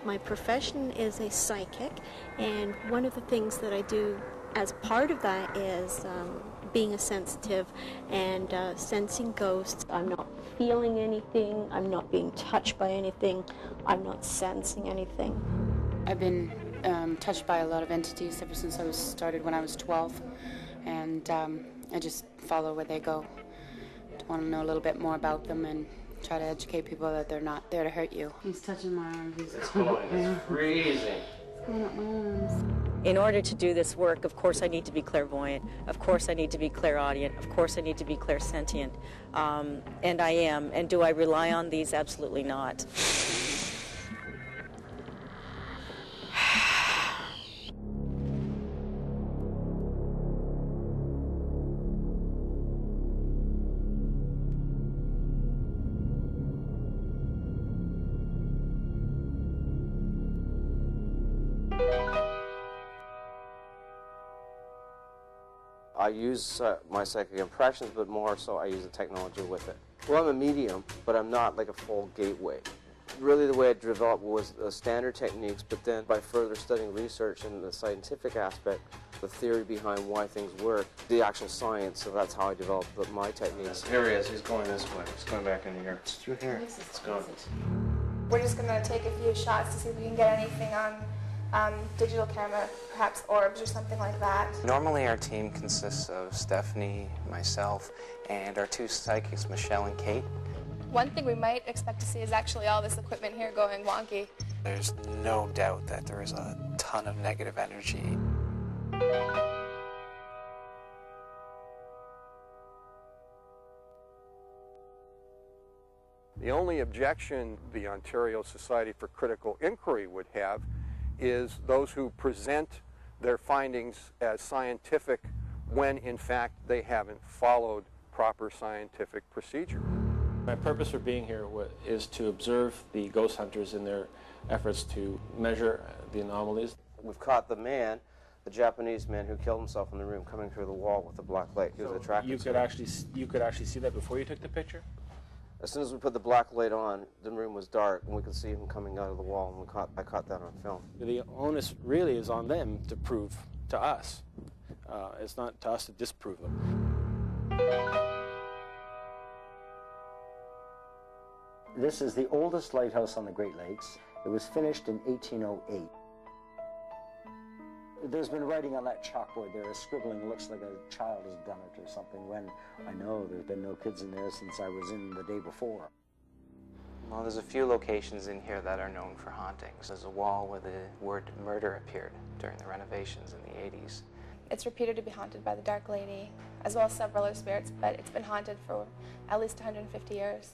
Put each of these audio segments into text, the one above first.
My profession is a psychic, and one of the things that I do as part of that is being a sensitive and sensing ghosts. I'm not feeling anything, I'm not being touched by anything, I'm not sensing anything. I've been touched by a lot of entities ever since I started when I was 12, and I just follow where they go. I want to know a little bit more about them and try to educate people that they're not there to hurt you. He's touching my arm. It's freezing. It's going up my arms. In order to do this work, of course I need to be clairvoyant, of course I need to be clairaudient, of course I need to be clairsentient, and I am. And do I rely on these? Absolutely not. I use my psychic impressions, but more so I use the technology with it. Well, I'm a medium, but I'm not like a full gateway. Really the way it developed was standard techniques, but then by further studying research and the scientific aspect, the theory behind why things work, the actual science, so that's how I developed my techniques. Here he is, he's going this way, he's going back into here. It's through here, it's going. We're just going to take a few shots to see if we can get anything on digital camera, perhaps orbs or something like that. Normally our team consists of Stephanie, myself, and our two psychics, Michelle and Kate. One thing we might expect to see is actually all this equipment here going wonky. There's no doubt that there is a ton of negative energy. The only objection the Ontario Society for Critical Inquiry would have is those who present their findings as scientific when in fact they haven't followed proper scientific procedure. My purpose for being here is to observe the ghost hunters in their efforts to measure the anomalies. We've caught the man, the Japanese man who killed himself in the room, coming through the wall with a black light. He was attracted you could actually see that before you took the picture? As soon as we put the black light on, the room was dark, and we could see him coming out of the wall, and I caught that on film. The onus really is on them to prove to us. It's not to us to disprove them. This is the oldest lighthouse on the Great Lakes. It was finished in 1808. There's been writing on that chalkboard there, a scribbling, looks like a child has done it or something, when I know there's been no kids in there since I was in the day before. Well, there's a few locations in here that are known for hauntings. There's a wall where the word murder appeared during the renovations in the 80s. It's reputed to be haunted by the Dark Lady, as well as several other spirits, but it's been haunted for at least 150 years.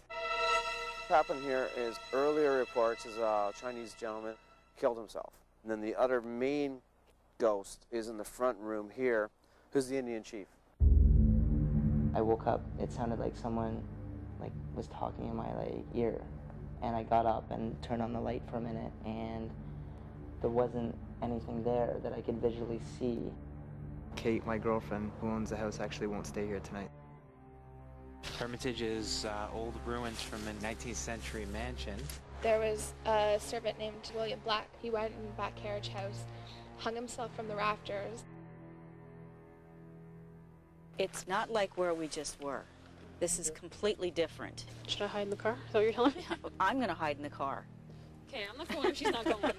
What happened here is earlier reports is a Chinese gentleman killed himself. And then the other main ghost is in the front room here, who's the Indian chief. I woke up, it sounded like someone was talking in my ear, and I got up and turned on the light for a minute, and there wasn't anything there that I could visually see. Kate, my girlfriend, who owns the house, actually won't stay here tonight. Hermitage is old ruins from a 19th century mansion. There was a servant named William Black. He went in the back carriage house, hung himself from the rafters. It's not like where we just were. This is completely different. Should I hide in the car? Is that what you're telling me? I'm going to hide in the car. Okay, I'm not going if she's not going.